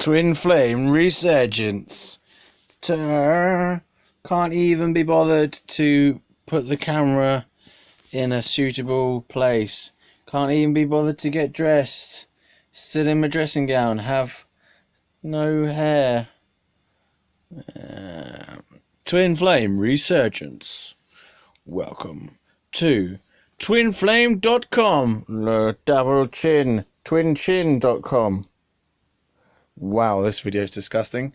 Twin flame resurgence. Can't even be bothered to put the camera in a suitable place. Can't even be bothered to get dressed. Sit in my dressing gown. Have no hair. Twin flame resurgence. Welcome to twinflame.com. Double chin. Twinchin.com. Wow, this video is disgusting.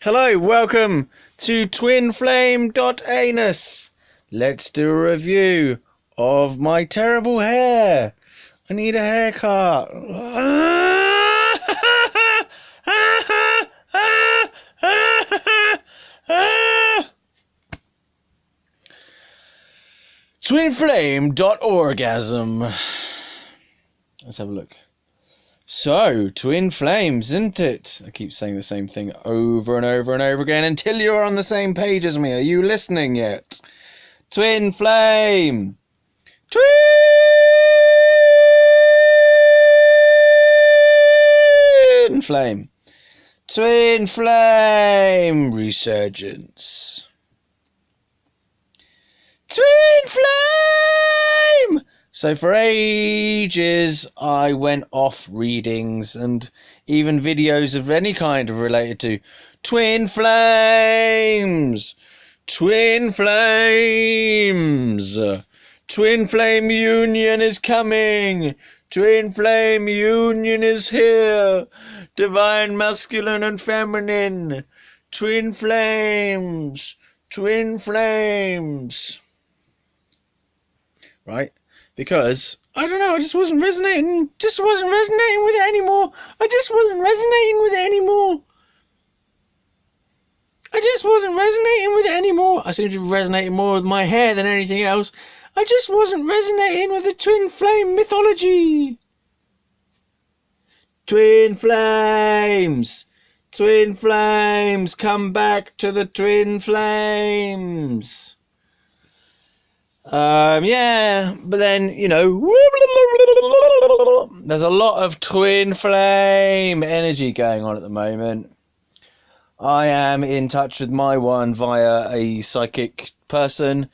Hello, welcome to twinflame.anus. Let's do a review of my terrible hair. I need a haircut. Twinflame.orgasm. Let's have a look. So, twin flames, isn't it? I keep saying the same thing over and over and over again until you're on the same page as me. Are you listening yet? Twin flame. Twin flame. Twin flame resurgence. Twin flame! So for ages I went off readings and even videos of any kind related to twin flames. Twin flames. Twin flame union is coming. Twin flame union is here. Divine masculine and feminine. Twin flames. Twin flames. Right? Because, I don't know, I just wasn't resonating with it anymore. I just wasn't resonating with it anymore. I seem to be resonating more with my hair than anything else. I just wasn't resonating with the twin flame mythology. Twin flames. Twin flames. Come back to the twin flames. Yeah, but then, you know, there's a lot of twin flame energy going on at the moment. I am in touch with my one via a psychic person,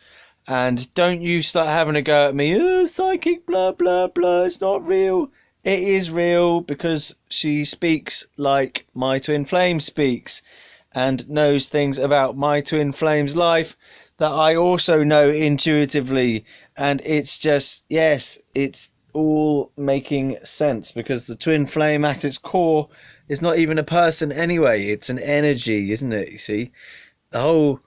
and don't you start having a go at me, psychic, blah, blah, blah, it's not real. It is real because she speaks like my twin flame speaks and knows things about my twin flame's life that I also know intuitively, and it's just, yes, it's all making sense because the twin flame at its core is not even a person anyway, it's an energy, isn't it? You see, the whole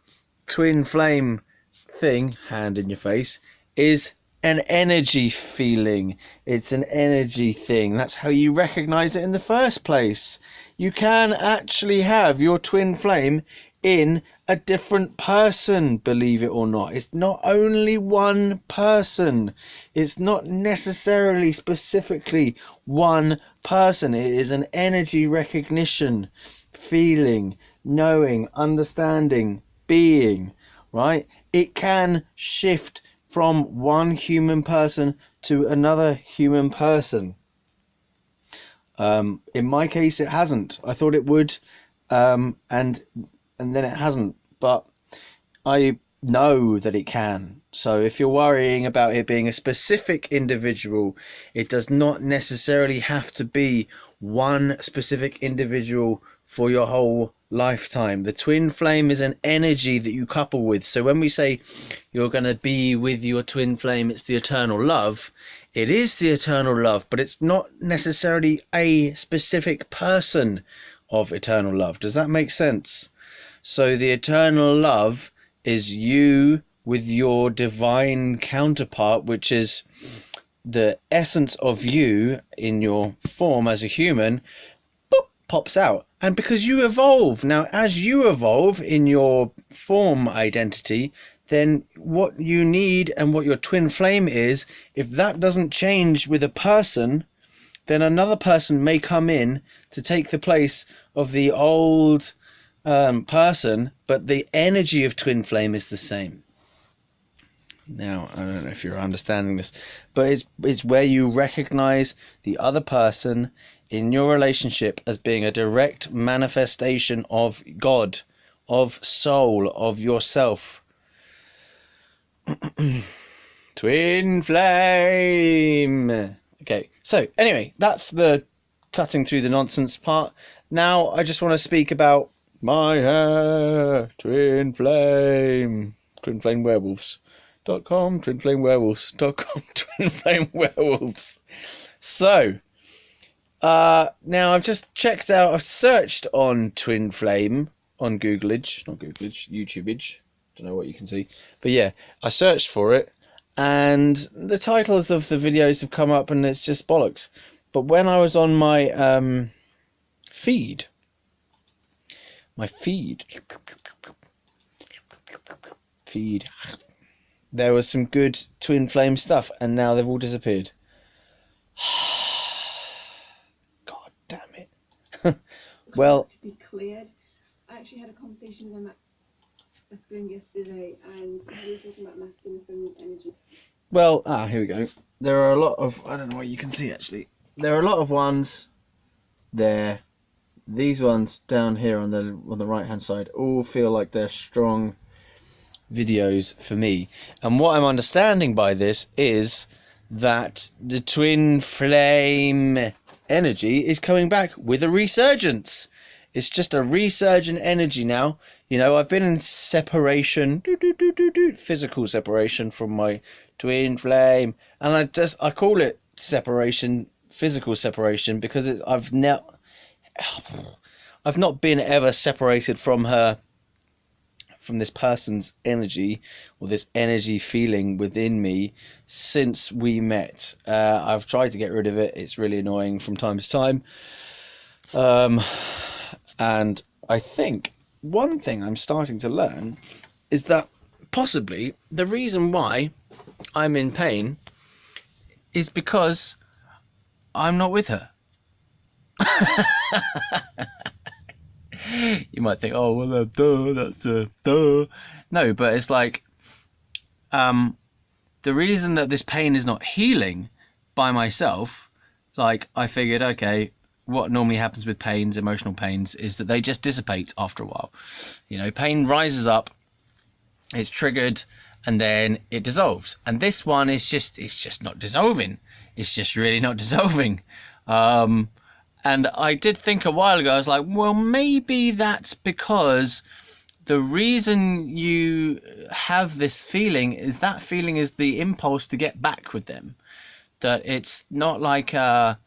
twin flame thing, hand in your face, is an energy feeling. It's an energy thing. That's how you recognize it in the first place. You can actually have your twin flame in a different person, believe it or not. It's not only one person. It's not necessarily specifically one person. It is an energy recognition, feeling, knowing, understanding, being, right? It can shift from one human person to another human person. In my case, it hasn't. I thought it would, and then it hasn't, but I know that it can. So if you're worrying about it being a specific individual, it does not necessarily have to be one specific individual for your whole lifetime. The twin flame is an energy that you couple with. So when we say you're going to be with your twin flame, it's the eternal love. It is the eternal love, but it's not necessarily a specific person of eternal love. Does that make sense? So the eternal love is you with your divine counterpart, which is the essence of you in your form as a human, boop, pops out. And because you evolve, now as you evolve in your form identity, then what you need and what your twin flame is, if that doesn't change with a person, then another person may come in to take the place of the old person, but the energy of twin flame is the same. Now, I don't know if you're understanding this, but it's where you recognize the other person in your relationship as being a direct manifestation of God, of soul, of yourself. Twin flame. Okay, so anyway, that's the cutting through the nonsense part. Now I just want to speak about my hair. Twin flame. Twin flame werewolves.com. Twin flame werewolves.com. Twin flame werewolves. So now I've just checked out, I've searched on twin flame on Googleage, not Googleage, YouTubeage. Don't know what you can see, but yeah, I searched for it, and the titles of the videos have come up, and it's just bollocks. But when I was on my feed, there was some good twin flame stuff, and now they've all disappeared. God damn it. Well, to be cleared, I actually had a conversation with them at school yesterday, and we were talking about masculine and feminine energy. Well, here we go. There are a lot of, I don't know what you can see actually. There are a lot of ones there. These ones down here on the right hand side all feel like they're strong videos for me. And what I'm understanding by this is that the twin flame energy is coming back with a resurgence. It's just a resurgent energy now. You know, I've been in separation, physical separation from my twin flame, and I call it separation, physical separation, because I've not been ever separated from her, from this person's energy, or this energy feeling within me, since we met. I've tried to get rid of it. It's really annoying from time to time. And I think one thing I'm starting to learn is that possibly the reason why I'm in pain is because I'm not with her. You might think, oh, well, that's duh. No, but it's like, the reason that this pain is not healing by myself, like, I figured, okay, what normally happens with pains, emotional pains, is that they just dissipate after a while. You know, pain rises up, it's triggered, and then it dissolves. And this one is just not dissolving. It's just really not dissolving. And I did think a while ago, I was like, well, maybe that's because the reason you have this feeling is the impulse to get back with them. That it's not like a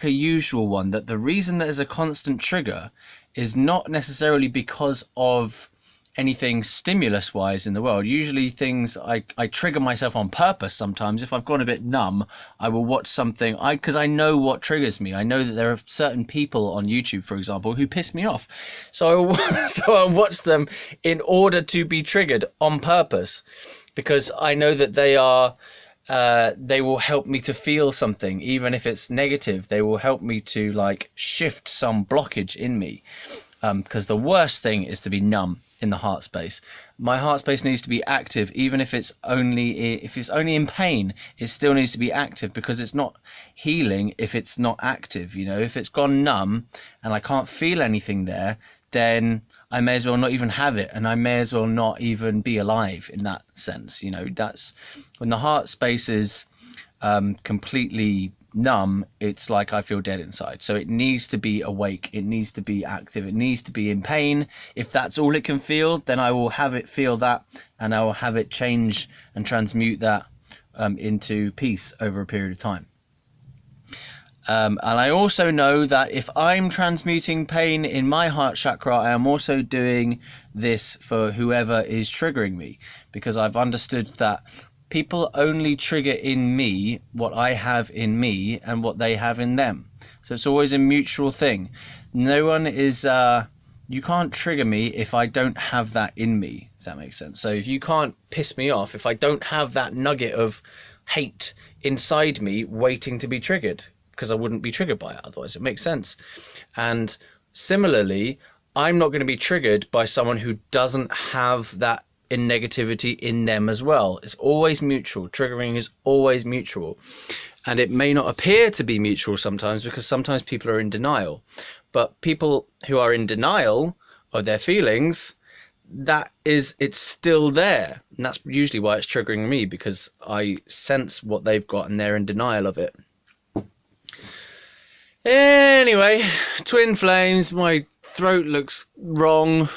usual one. That the reason there's a constant trigger is not necessarily because of anything stimulus wise in the world. Usually things I trigger myself on purpose. Sometimes if I've gone a bit numb, I will watch something because I know what triggers me. I know that there are certain people on YouTube, for example, who piss me off, so I watch them in order to be triggered on purpose, because I know that they will help me to feel something, even if it's negative. They will help me to like shift some blockage in me, because the worst thing is to be numb in the heart space. My heart space needs to be active, even if it's only in pain. It still needs to be active, because it's not healing if it's not active. You know, if it's gone numb and I can't feel anything there, then I may as well not even have it, and I may as well not even be alive in that sense. You know, that's when the heart space is completely numb. It's like I feel dead inside. So it needs to be awake, it needs to be active, it needs to be in pain. If that's all it can feel, then I will have it feel that, and I will have it change and transmute that into peace over a period of time. And I also know that if I'm transmuting pain in my heart chakra, I am also doing this for whoever is triggering me, because I've understood that people only trigger in me what I have in me and what they have in them. So it's always a mutual thing. No one is, you can't trigger me if I don't have that in me, if that makes sense. So if you can't piss me off, if I don't have that nugget of hate inside me waiting to be triggered, because I wouldn't be triggered by it otherwise. It makes sense. And similarly, I'm not going to be triggered by someone who doesn't have that in negativity in them as well. It's always mutual. Triggering is always mutual. And it may not appear to be mutual sometimes, because sometimes people are in denial. But people who are in denial of their feelings, it's still there. And that's usually why it's triggering me, because I sense what they've got and they're in denial of it. Anyway, twin flames. My throat looks wrong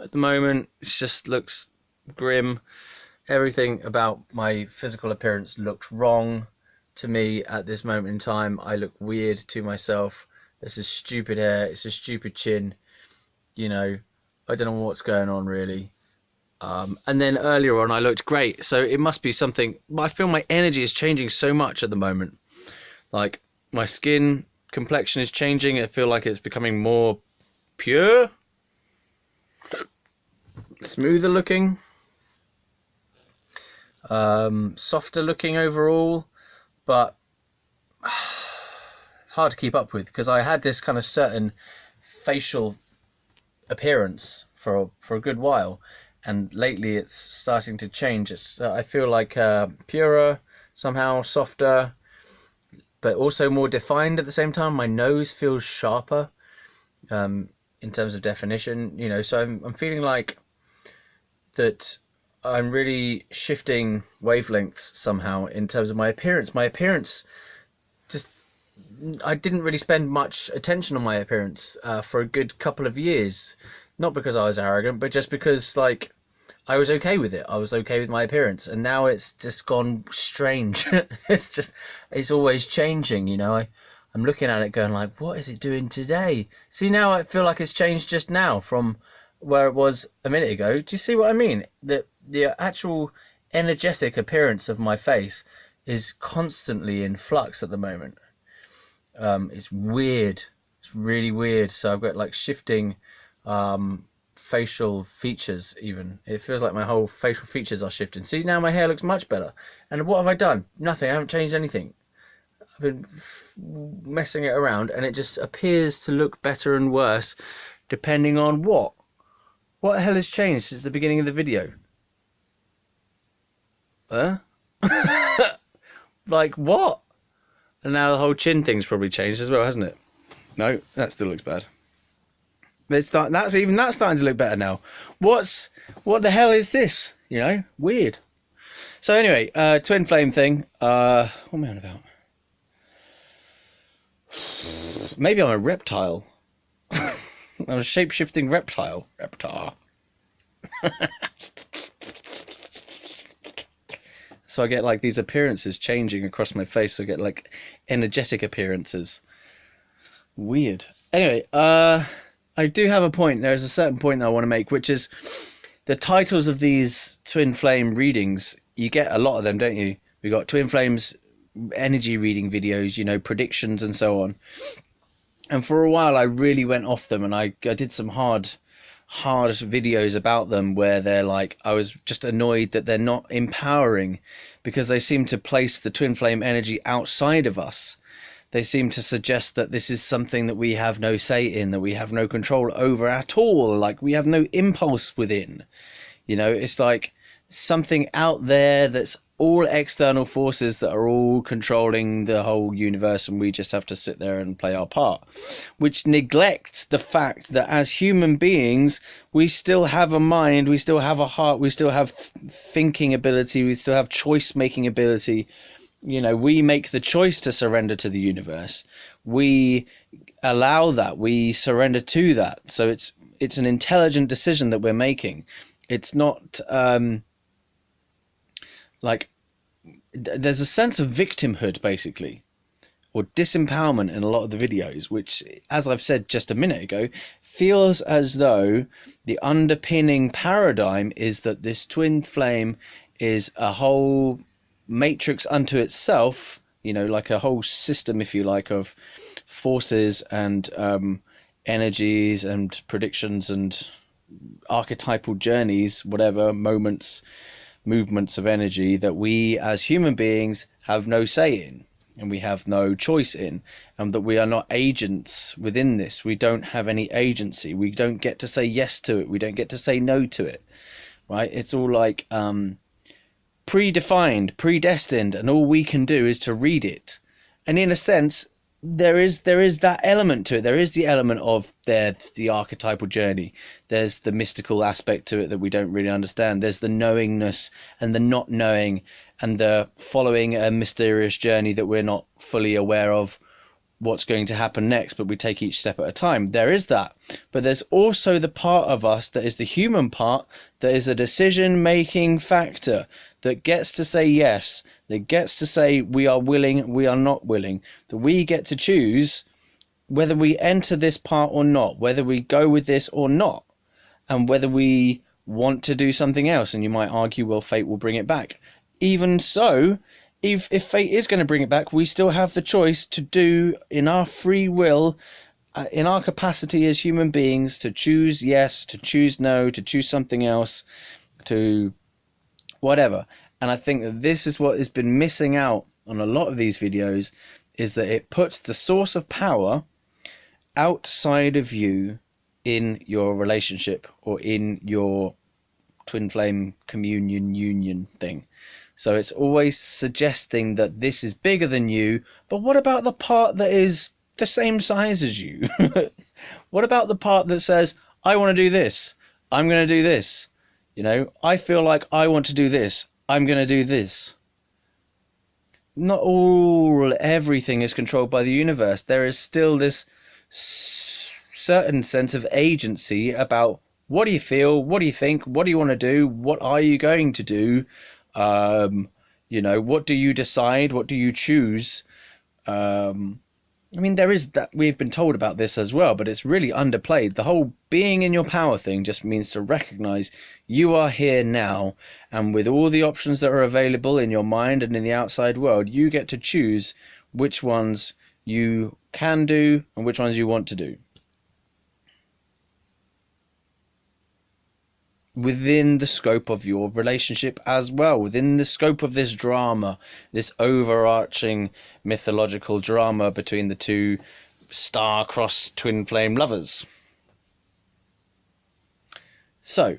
at the moment. It just looks grim. Everything about my physical appearance looks wrong to me at this moment in time. I look weird to myself. This is stupid hair. It's a stupid chin. You know, I don't know what's going on really. And then earlier on I looked great. So it must be something. I feel my energy is changing so much at the moment. Like my skin complexion is changing. I feel like it's becoming more pure, smoother looking, softer looking overall. But it's hard to keep up with, because I had this kind of certain facial appearance for a good while, and lately it's starting to change. I feel like purer, somehow softer, but also more defined at the same time. My nose feels sharper in terms of definition, you know. So I'm feeling like that I'm really shifting wavelengths somehow in terms of my appearance. My appearance, just, I didn't really spend much attention on my appearance for a good couple of years. Not because I was arrogant, but just because, like, I was okay with it. I was okay with my appearance, and now it's just gone strange. It's always changing, you know. I'm looking at it going like, what is it doing today? See, now I feel like it's changed just now from where it was a minute ago. Do you see what I mean? The actual energetic appearance of my face is constantly in flux at the moment. It's weird. It's really weird. So I've got like shifting facial features even. It feels like my whole facial features are shifting. See, now my hair looks much better. And what have I done? Nothing. I haven't changed anything. I've been messing it around, and it just appears to look better and worse depending on what. What the hell has changed since the beginning of the video? Like what? And now the whole chin thing's probably changed as well, hasn't it? No, that still looks bad. That's starting to look better now. What the hell is this? You know, weird. So anyway, twin flame thing. What am I on about? Maybe I'm a reptile. I'm a shape-shifting reptile. Reptar. So I get like these appearances changing across my face. I get like energetic appearances. Weird. Anyway, I do have a point. There's a certain point that I want to make, which is the titles of these twin flame readings. You get a lot of them, don't you? We got twin flames energy reading videos, you know, predictions and so on. And for a while I really went off them, and I did some hard videos about them where they're like, I was just annoyed that they're not empowering, because they seem to place the twin flame energy outside of us. They seem to suggest that this is something that we have no say in, that we have no control over at all, like we have no impulse within. You know, it's like something out there that's all external forces that are all controlling the whole universe, and we just have to sit there and play our part, which neglects the fact that as human beings we still have a mind, we still have a heart, we still have thinking ability, we still have choice making ability. You know, we make the choice to surrender to the universe. We allow that, we surrender to that. So it's an intelligent decision that we're making. It's not like there's a sense of victimhood basically, or disempowerment in a lot of the videos, which, as I've said just a minute ago, feels as though the underpinning paradigm is that this twin flame is a whole matrix unto itself, you know, like a whole system, if you like, of forces and energies and predictions and archetypal journeys, whatever, movements of energy that we as human beings have no say in, and we have no choice in, and that we are not agents within this. We don't have any agency. We don't get to say yes to it. We don't get to say no to it. right? It's all like predefined, predestined, and all we can do is to read it. And in a sense, there is that element to it. There is the element of the archetypal journey. There's the mystical aspect to it that we don't really understand. There's the knowingness and the not knowing, and the following a mysterious journey that we're not fully aware of what's going to happen next, but we take each step at a time. There is that. But there's also the part of us that is the human part, that is a decision making factor, that gets to say yes, that gets to say we are willing, we are not willing, that we get to choose whether we enter this part or not, whether we go with this or not, and whether we want to do something else. And you might argue, well, fate will bring it back. Even so, if fate is going to bring it back, we still have the choice to do, in our free will, in our capacity as human beings, to choose yes, to choose no, to choose something else, to whatever. And I think that this is what has been missing out on a lot of these videos, is that it puts the source of power outside of you in your relationship or in your twin flame communion union thing. So it's always suggesting that this is bigger than you, but what about the part that is the same size as you? What about the part that says, I want to do this, I'm going to do this, you know, I feel like I want to do this, I'm going to do this. Not everything is controlled by the universe. There is still this certain sense of agency about what do you feel, what do you think, what do you want to do, what are you going to do, you know, what do you decide, what do you choose. I mean, there is that, we've been told about this as well, but it's really underplayed. The whole being in your power thing just means to recognize you are here now, and with all the options that are available in your mind and in the outside world, you get to choose which ones you can do and which ones you want to do, within the scope of your relationship as well, within the scope of this drama, this overarching mythological drama between the two star-crossed twin flame lovers. So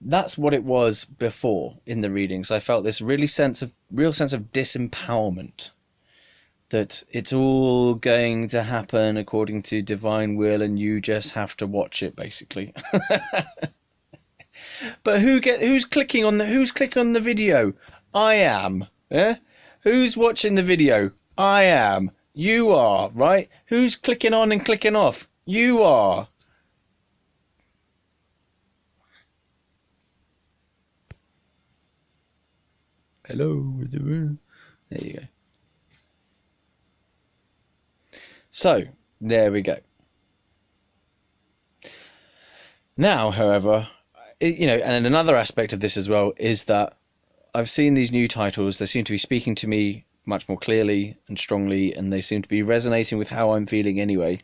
that's what it was before in the readings. I felt this real sense of disempowerment, that it's all going to happen according to divine will and you just have to watch it, basically. But who's clicking on the video? I am. Yeah? Who's watching the video? I am. You are, right? Who's clicking on and clicking off? You are. Hello. There you go. So, there we go. Now, however, you know, and another aspect of this as well is that I've seen these new titles. They seem to be speaking to me much more clearly and strongly, and they seem to be resonating with how I'm feeling anyway,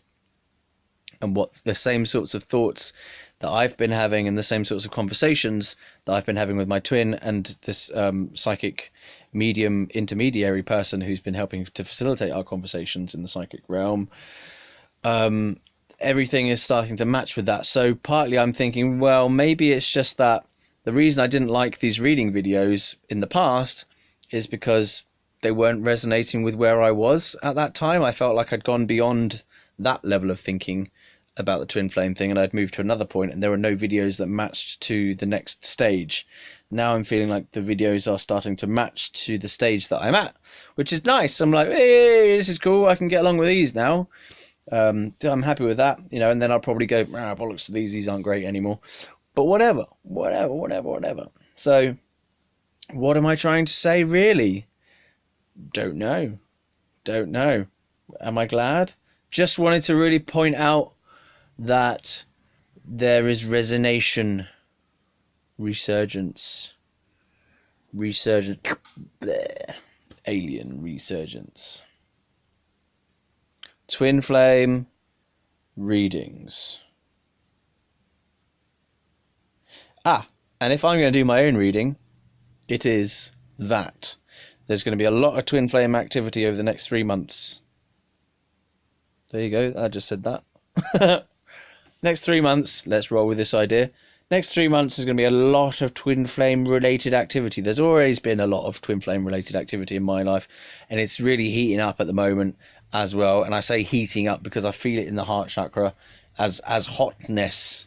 and what the same sorts of thoughts that I've been having and the same sorts of conversations that I've been having with my twin and this psychic medium intermediary person who's been helping to facilitate our conversations in the psychic realm. Everything is starting to match with that. So partly I'm thinking, well, maybe it's just that the reason I didn't like these reading videos in the past is because they weren't resonating with where I was at that time. I felt like I'd gone beyond that level of thinking about the twin flame thing, and I'd moved to another point, and there were no videos that matched to the next stage. Now I'm feeling like the videos are starting to match to the stage that I'm at, which is nice. I'm like, hey, this is cool. I can get along with these now. I'm happy with that, you know, and then I'll probably go, bollocks to these aren't great anymore. But whatever. So, what am I trying to say, really? Don't know. Am I glad? Just wanted to really point out that there is resurgence, alien resurgence. Twin flame readings. And if I'm going to do my own reading, it is that. There's going to be a lot of twin flame activity over the next 3 months. There you go, I just said that. Next 3 months, let's roll with this idea. Next 3 months is going to be a lot of twin flame related activity. There's always been a lot of twin flame related activity in my life, and it's really heating up at the moment as well. And I say heating up because I feel it in the heart chakra as hotness,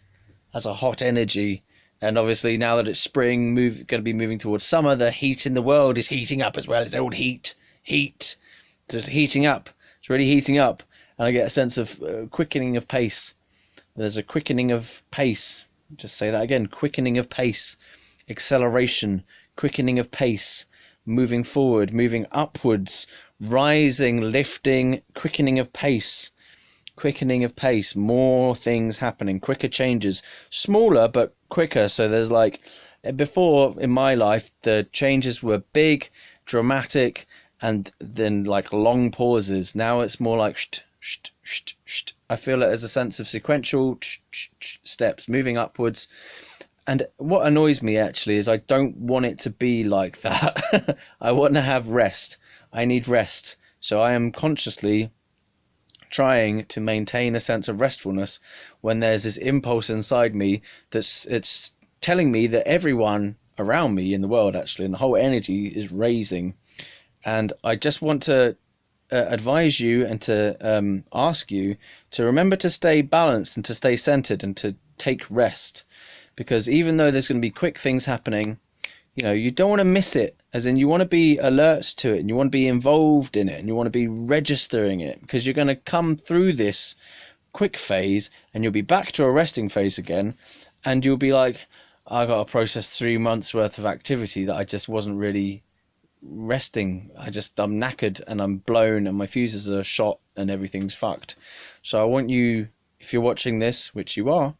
as a hot energy. And obviously now that it's spring, going to be moving towards summer, the heat in the world is heating up as well. It's all heat. So it's heating up. It's really heating up, and I get a sense of quickening of pace. There's a quickening of pace. Just say that again, quickening of pace, acceleration, quickening of pace, moving forward, moving upwards, rising, lifting, quickening of pace, more things happening, quicker changes, smaller but quicker. So there's like, before in my life, the changes were big, dramatic, and then like long pauses. Now it's more like I feel it as a sense of sequential steps moving upwards. And what annoys me actually is I don't want it to be like that. I want to have rest. I need rest. So I am consciously trying to maintain a sense of restfulness when there's this impulse inside me it's telling me that everyone around me in the world actually, and the whole energy is raising. And I just want to advise you and to ask you to remember to stay balanced and to stay centered and to take rest, because even though there's going to be quick things happening, you don't want to miss it, as in you want to be alert to it and you want to be involved in it and you want to be registering it, because you're going to come through this quick phase and you'll be back to a resting phase again, and you'll be like, I got to process 3 months worth of activity that I just wasn't really resting. I'm knackered and I'm blown and my fuses are shot and everything's fucked. So I want you, if you're watching this, which you are,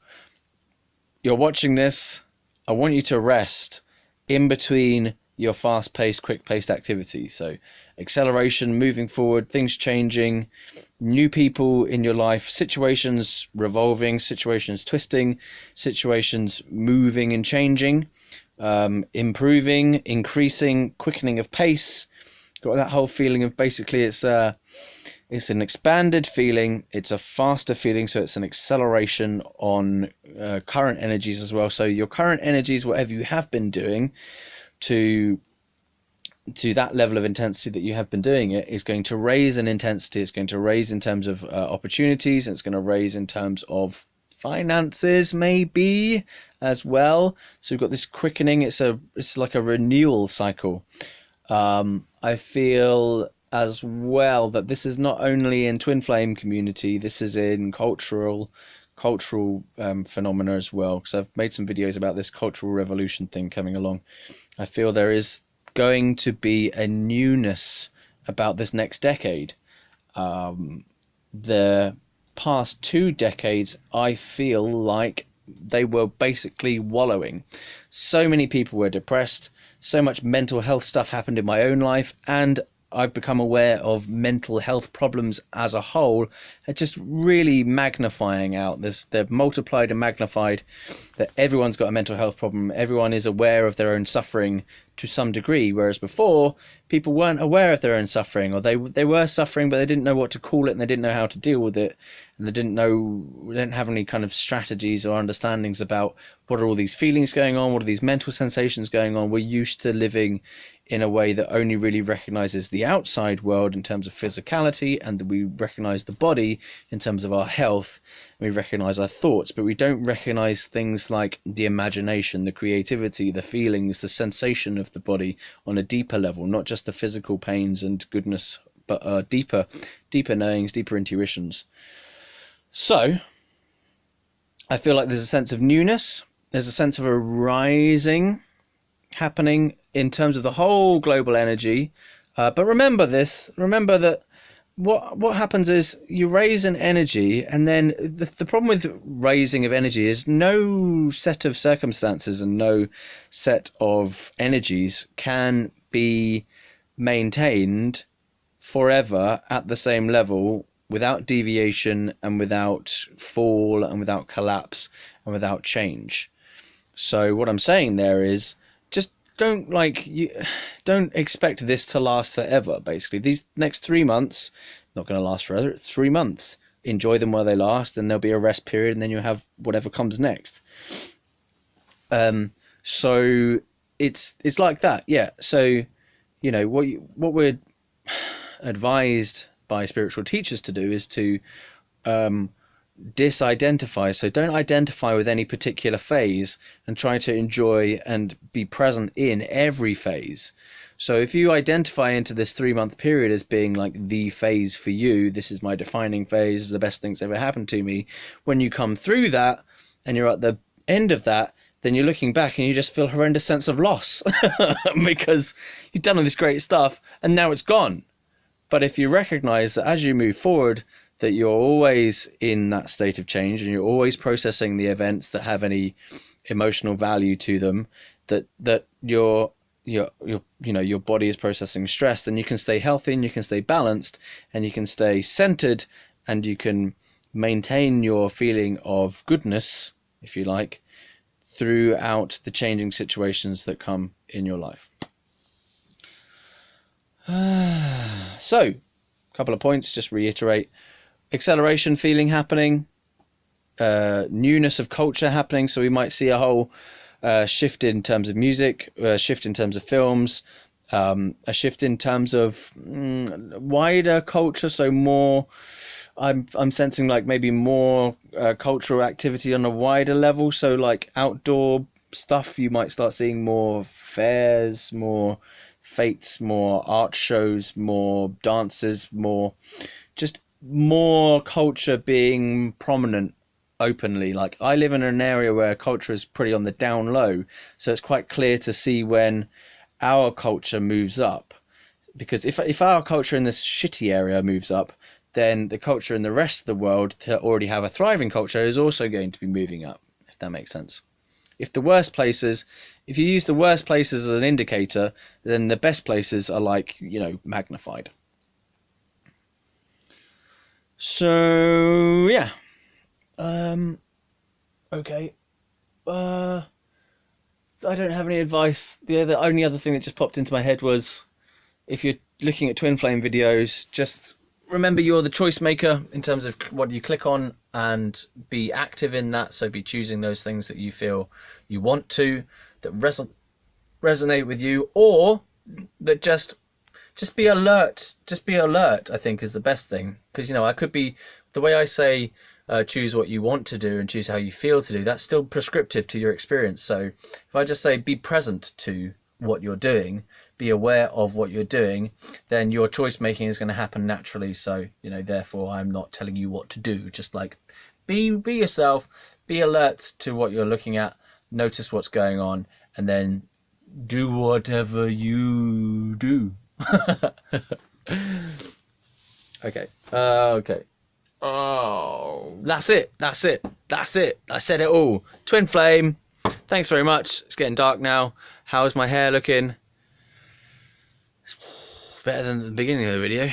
you're watching this, I want you to rest in between your fast-paced, quick-paced activity. So acceleration, moving forward, things changing, new people in your life, situations revolving, situations twisting, situations moving and changing, improving, increasing, quickening of pace. Got that whole feeling of basically it's an expanded feeling, it's a faster feeling, so it's an acceleration on current energies as well. So your current energies, whatever you have been doing to that level of intensity that you have been doing it, is going to raise in intensity. It's going to raise in terms of opportunities, and it's going to raise in terms of finances maybe as well. So we've got this quickening. It's like a renewal cycle. I feel as well that this is not only in twin flame community, this is in cultural phenomena as well, because I've made some videos about this cultural revolution thing coming along. I feel there is going to be a newness about this next decade. The past 2 decades, I feel like they were basically wallowing. So many people were depressed, so much mental health stuff happened in my own life, and I've become aware of mental health problems as a whole are just really magnifying out. They're multiplied and magnified, that everyone's got a mental health problem. Everyone is aware of their own suffering to some degree, whereas before people weren't aware of their own suffering, or they were suffering but they didn't know what to call it and they didn't know how to deal with it, and they didn't have any kind of strategies or understandings about what are all these feelings going on, what are these mental sensations going on. We're used to living in a way that only really recognizes the outside world in terms of physicality, and that we recognize the body in terms of our health, and we recognize our thoughts, but we don't recognize things like the imagination, the creativity, the feelings, the sensation of the body on a deeper level, not just the physical pains and goodness, but deeper knowings, deeper intuitions. So I feel like there's a sense of newness, there's a sense of a rising happening in terms of the whole global energy. But remember that what happens is you raise an energy, and then the problem with raising of energy is no set of circumstances and no set of energies can be maintained forever at the same level without deviation and without fall and without collapse and without change. So what I'm saying there is, just don't expect this to last forever. Basically, these next 3 months, not going to last forever. It's 3 months. Enjoy them while they last, then there'll be a rest period, and then you'll have whatever comes next. So it's like that, yeah. So what we're advised by spiritual teachers to do is to disidentify. So don't identify with any particular phase, and try to enjoy and be present in every phase. So if you identify into this 3 month period as being like the phase for you, this is my defining phase, this is the best thing's ever happened to me, when you come through that and you're at the end of that, then you're looking back and you just feel a horrendous sense of loss because you've done all this great stuff and now it's gone. But if you recognize that as you move forward, that you're always in that state of change and you're always processing the events that have any emotional value to them, that your body is processing stress, then you can stay healthy and you can stay balanced and you can stay centered and you can maintain your feeling of goodness, if you like, throughout the changing situations that come in your life. So, a couple of points, just reiterate. Acceleration feeling happening, newness of culture happening. So we might see a whole shift in terms of music, a shift in terms of films, a shift in terms of wider culture. So more, I'm sensing like maybe more cultural activity on a wider level. So like outdoor stuff, you might start seeing more fairs, more fetes, more art shows, more dances, more culture being prominent openly. Like I live in an area where culture is pretty on the down low, so it's quite clear to see when our culture moves up, because if our culture in this shitty area moves up, then the culture in the rest of the world to already have a thriving culture is also going to be moving up, if that makes sense. If you use the worst places as an indicator, then the best places are like, magnified. So yeah, okay. I don't have any advice. The only other thing that just popped into my head was, if you're looking at twin flame videos, just remember you're the choice maker in terms of what you click on, and be active in that. So be choosing those things that you feel you want to, that resonate with you, or that just be alert. Just be alert, I think, is the best thing. Because, I could be, the way I say choose what you want to do and choose how you feel to do, that's still prescriptive to your experience. So if I just say be present to what you're doing, be aware of what you're doing, then your choice making is going to happen naturally. So, therefore I'm not telling you what to do. Just like be yourself, be alert to what you're looking at, notice what's going on, and then do whatever you do. Okay. Okay. Oh, that's it. I said it all. Twin flame. Thanks very much. It's getting dark now. How's my hair looking? It's better than the beginning of the video.